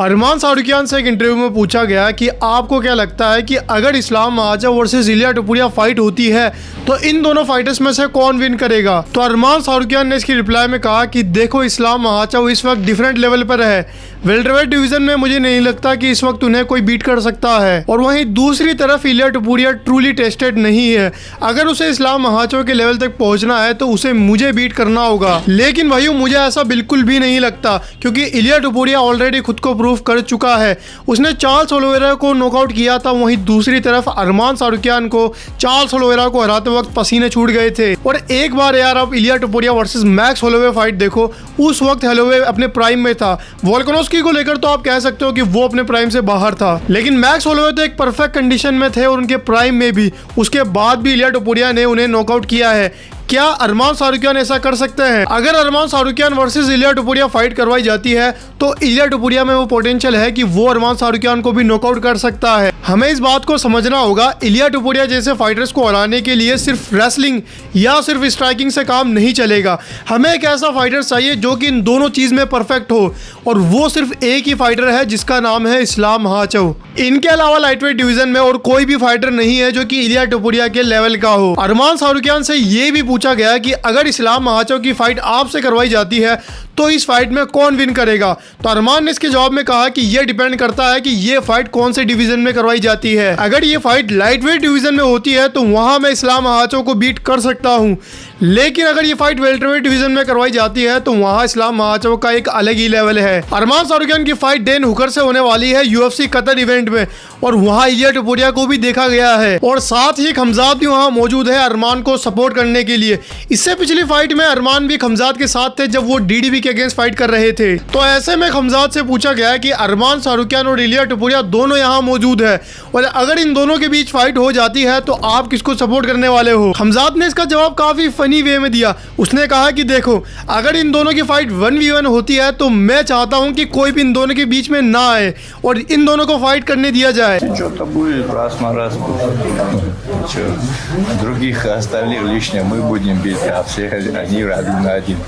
अरमान सारुकियान से एक इंटरव्यू में पूछा गया कि आपको क्या लगता है कि अगर इस्लाम महाचव वर्सेस इलिया टोपुरिया फाइट होती है तो इन दोनों फाइटर्स में से कौन विन करेगा। तो अरमान सारुकियान ने इसकी रिप्लाई में कहा कि देखो, इस्लाम महाचव इस वक्त डिफरेंट लेवल पर है। वेल्टरवेट डिवीजन में मुझे नहीं लगता कि इस वक्त उन्हें कोई बीट कर सकता है, और वहीं दूसरी तरफ इलिया टोपुरिया ट्रूली टेस्टेड नहीं है। अगर उसे इस्लाम महाचव के लेवल तक पहुंचना है तो उसे मुझे बीट करना होगा। लेकिन भाइयों, मुझे ऐसा बिल्कुल भी नहीं लगता, क्योंकि इलिया टोपुरिया ऑलरेडी खुद को प्रूव कर चुका है। उसने चार्ल्स ओलिवेरा को नॉकआउट किया था, वहीं दूसरी तरफ अरमान सारुकियान को चार्ल्स ओलिवेरा को हराते वक्त पसीने छूट गए थे। और एक बार यार आप Ilia Topuria versus Max Holloway fight देखो, उस वक्त होलोवे अपने प्राइम में था। वोल्कानोव्स्की को लेकर तो आप कह सकते हो कि वो अपने प्राइम से बाहर था, लेकिन मैक्स होलोवे तो एक परफेक्ट कंडीशन में थे और उनके प्राइम में भी। उसके बाद भी इलिया टोपुरिया ने उन्हें नॉकआउट किया है। क्या अरमान सारुकियान ऐसा कर सकते हैं? अगर अरमान सारुकियान वर्सेस इलिया टोपुरिया फाइट करवाई जाती है तो इलिया टोपुरिया में वो पोटेंशियल है कि वो अरमान सारुकियान को भी नॉकआउट कर सकता है। हमें इस बात को समझना होगा, इलिया टोपुरिया जैसे फाइटर्स को हराने के लिए सिर्फ रेसलिंग या सिर्फ स्ट्राइकिंग से काम नहीं चलेगा। हमें एक ऐसा फाइटर चाहिए जो कि इन दोनों चीज में परफेक्ट हो, और वो सिर्फ एक ही फाइटर है जिसका नाम है इस्लाम महाचव। इनके अलावा लाइटवेट डिवीजन में और कोई भी फाइटर नहीं है जो कि इलिया टोपुरिया के लेवल का हो। अरमान सारुकियान से ये भी पूछा गया कि अगर इस्लाम महाचव की फाइट आपसे करवाई जाती है तो इस फाइट में कौन विन करेगा। तो अरमान ने इसके जवाब में कहा कि यह डिपेंड करता है कि ये फाइट कौन से डिवीजन में करवाई जाती है। अगर ये फाइट लाइटवेट डिवीजन में होती है तो वहां मैं इस्लाम महाचव को बीट कर सकता हूं, लेकिन अगर ये फाइट वेल्टरवेट डिवीजन में करवाई जाती है तो वहां इस्लाम महाचव का एक अलग ही लेवल है। अरमान सारुकियान की फाइट डैन हुकर से होने वाली है यूएफसी कतर इवेंट में, और वहां इलिया टोपुरिया को भी देखा गया है, और साथ ही खमजाद भी वहां मौजूद है अरमान को सपोर्ट करने के लिए। इससे पिछली फाइट में अरमान भी खमजाद के साथ थे जब वो डीडीबी के अगेंस्ट फाइट कर रहे थे। तो ऐसे में खमजाद से पूछा गया कि अरमान सारुकियान और इलिया टोपुरिया दोनों यहाँ मौजूद है, और अगर इन दोनों के बीच फाइट हो जाती है तो आप किसको सपोर्ट करने वाले हो। खमजाद ने इसका जवाब काफी फनी वे में दिया। उसने कहा कि देखो, अगर इन दोनों की फाइट 1v1 होती है तो मैं चाहता हूं कि कोई भी इन दोनों के बीच में ना आए और इन दोनों को फाइट करने दिया जाए। Других остальных лишних мы будем бить, а всех они один на один.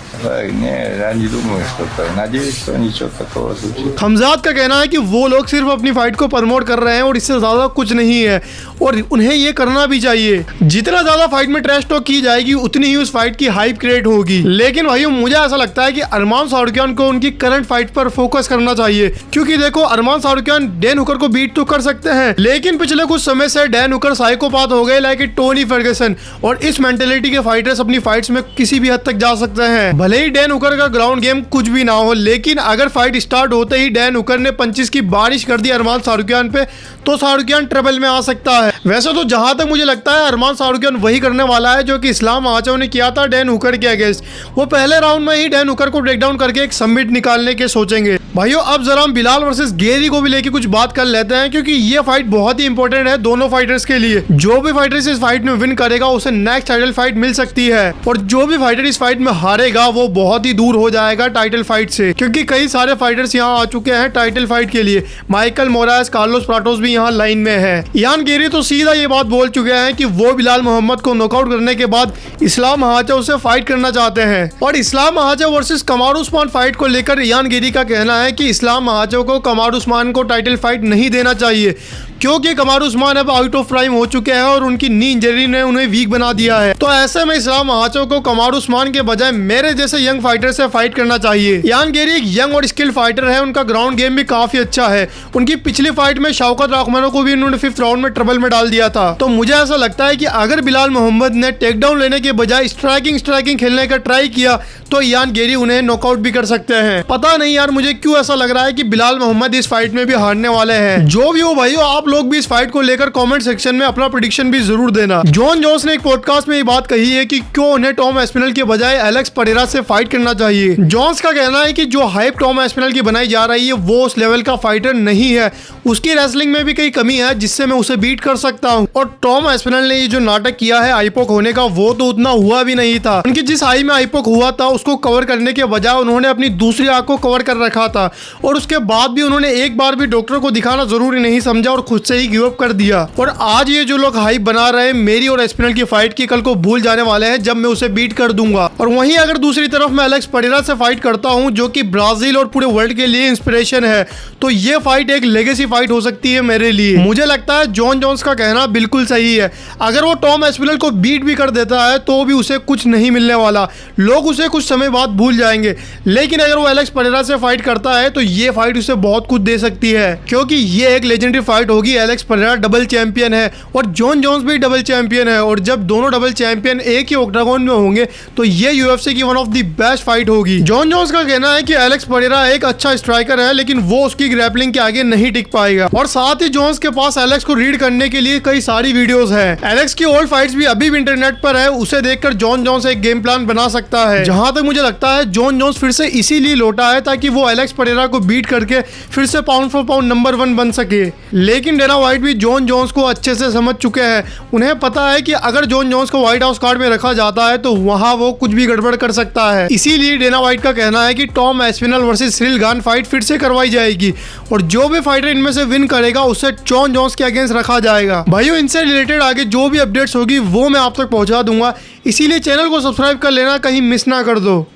Я не думаю, что надеюсь, что ничего такого случится. खमजाद का कहना है कि वो लोग सिर्फ अपनी फाइट को प्रमोट कर रहे हैं और इससे ज्यादा कुछ नहीं है, और उन्हें ये करना भी चाहिए। जितना ज्यादा फाइट में ट्रैश टॉक की जाएगी उतनी ही उस फाइट की हाइप क्रिएट होगी। लेकिन भाइयों, मुझे ऐसा लगता है कि अरमान सारुकियान को उनकी करंट फाइट पर फोकस करना चाहिए, क्योंकि देखो, अरमान सारुकियान डैन हुकर को बीट तो कर सकते हैं, लेकिन पिछले कुछ समय से डैन हुकर साइकोपाथ हो गए लाइक टोनी फर्गसन, और इस मेंटेलिटी के फाइटर्स अपनी फाइट्स में किसी भी हद तक जा सकते हैं। भले ही डैन हुकर का ग्राउंड गेम कुछ भी ना हो, लेकिन अगर फाइट स्टार्ट होते ही डैन हुकर ने पंचेस की बारिश कर दी अरमान सारुकियान पे, तो सारुकियान ट्रबल में आ सकता है। वैसे तो जहां तक मुझे लगता है अरमान सारुकियान वही करने वाला है जो कि इस्लाम महाचव ने किया था डैन हुकर के अगेंस्ट। वो पहले राउंड में ही डैन हुकर को ब्रेक डाउन करके एक सबमिट निकालने के सोचेंगे। भाइयों, अब जरा हम बिलाल वर्सेस गेरी को भी लेके कुछ बात कर लेते हैं, क्योंकि ये फाइट बहुत ही इंपॉर्टेंट है दोनों फाइटर्स के लिए। जो भी फाइटर इस फाइट में विन करेगा उसे नेक्स्ट टाइटल फाइट मिल सकती है, और जो भी फाइटर इस फाइट में हारेगा वो बहुत ही दूर हो जाएगा टाइटल फाइट से, क्योंकि कई सारे फाइटर्स यहाँ आ चुके हैं टाइटल फाइट के लिए। माइकल मोरास, कार्लोस प्राटोस भी यहाँ लाइन में है। इयान गेरी तो सीधा ये बात बोल चुके हैं कि वो बिलाल मोहम्मद को नॉकआउट करने के बाद इस्लाम महाचव से फाइट करना चाहते हैं। और इस्लाम महाचव वर्सेस कमार उस्मान फाइट को लेकर इयान गेरी का कहना है कि इस्लाम महाचव को कमार उस्मान को टाइटल फाइट नहीं देना चाहिए, क्योंकि कमार उस्मान अब आउट ऑफ प्राइम हो चुके हैं और उनकी नी इंजरी ने उन्हें वीक बना दिया है। तो ऐसे में इस्लाम महाचव को कमार उस्मान के बजाय मेरे जैसे यंग फाइटर से फाइट करना चाहिए। इयान गेरी एक यंग और स्किल्ड फाइटर है, उनका ग्राउंड गेम भी काफी अच्छा है। उनकी पिछली फाइट में शौकत राखमानो को भी उन्होंने 5th राउंड में ट्रबल में डाल दिया था। तो मुझे ऐसा लगता है कि अगर बिलाल मोहम्मद ने टेक डाउन लेने के बजाय स्ट्राइकिंग खेलने का ट्राई किया तो इयान गेरी उन्हें नॉकआउट भी कर सकते हैं। पता नहीं यार, मुझे क्यों ऐसा लग रहा है कि बिलाल मोहम्मद इस फाइट में भी हारने वाले हैं। जो भी हो भाइयों, आप लोग भी इस फाइट को लेकर कमेंट सेक्शन में अपना प्रेडिक्शन भी जरूर देना। जॉन जोन्स ने एक पॉडकास्ट में ये बात कही है कि क्यों उन्हें टॉम एस्पिनल के बजाय एलेक्स परेरा से फाइट करना चाहिए। जोन्स का कहना है कि जो हाइप टॉम एस्पिनल की बनाई जा रही है वो उस लेवल का फाइटर नहीं है, उसकी रेसलिंग में भी कई कमी है जिससे मैं उसे बीट कर सकता हूँ। और टॉम एस्पिनल ने ये जो नाटक किया है आईपोक होने का, वो तो उतना हुआ भी नहीं था। उनकी जिस हाई में आईपोक हुआ था उसको कवर करने के बजाय उन्होंने अपनी दूसरी आंख को कवर कर रखा था और उसके बाद भी उन्होंने एक बार भी डॉक्टर को दिखाना जरूरी नहीं समझा और खुद से ही गिव अप कर दिया। और आज ये जो लोग हाइप बना रहे हैं मेरी और एस्पिनल की फाइट की, कल को भूल जाने वाले हैं जब मैं उसे बीट कर दूंगा। और वहीं अगर दूसरी तरफ मैं एलेक्स परेरा से फाइट करता हूं जो कि ब्राजील और पूरे वर्ल्ड के लिए इंस्पिरेशन है, तो ये फाइट एक लेगेसी फाइट हो सकती है मेरे लिए। मुझे लगता है जॉन जोन्स का कहना बिल्कुल सही है, अगर वो टॉम एस्पिनल को बीट भी कर देता है तो भी उसे कुछ नहीं मिलने वाला, लोग उसे कुछ समय बाद भूल जाएंगे। लेकिन अगर वो एलेक्स परेरा से फाइट करता है तो ये फाइट उसे बहुत कुछ दे सकती है, क्योंकि ये एक लेजेंडरी फाइट होगी। एलेक्स परेरा डबल चैंपियन है और जॉन जोन्स भी डबल चैंपियन है, और जब दोनों डबल चैंपियन एक ही ऑक्टागोन में होंगे तो ये यूएफसी की one of the best fight होगी। जॉन जोन्स का कहना है कि एलेक्स परेरा एक अच्छा स्ट्राइकर है लेकिन वो उसकी ग्रैपलिंग के आगे नहीं टिक पाएगा, और साथ ही जोन्स के पास एलेक्स को रीड करने के लिए कई सारी वीडियोस है। एलेक्स की ओल्ड फाइट्स भी अभी भी इंटरनेट पर है, उसे देखकर जॉन जोन्स एक गेम प्लान बना सकता है। जहां तक मुझे लगता है जॉन जोन्स फिर से इसीलिए लौटा है ताकि वो एलेक्स परेरा को बीट करके फिर से पाउंड फॉर पाउंड नंबर 1 बन सके। लेकिन डेना व्हाइट भी जॉन जोन्स को अच्छे से समझ चुके हैं, उन्हें पता है कि अगर जॉन जोन्स को व्हाइट हाउस कार्ड में रखा जाता है तो वहां वो कुछ भी गड़बड़ कर सकता है। इसीलिए डेना व्हाइट का कहना है कि Tom Aspinall versus Ciryl Gane fight फिर से करवाई जाएगी और जो भी फाइटर इनमें से विन करेगा उसे जॉन जोन्स के अगेंस्ट रखा जाएगा। भाइयों, इनसे रिलेटेड आगे जो भी अपडेट्स होगी वो मैं आप तक पहुंचा दूंगा, इसीलिए चैनल को सब्सक्राइब कर लेना, कहीं मिस ना कर दो।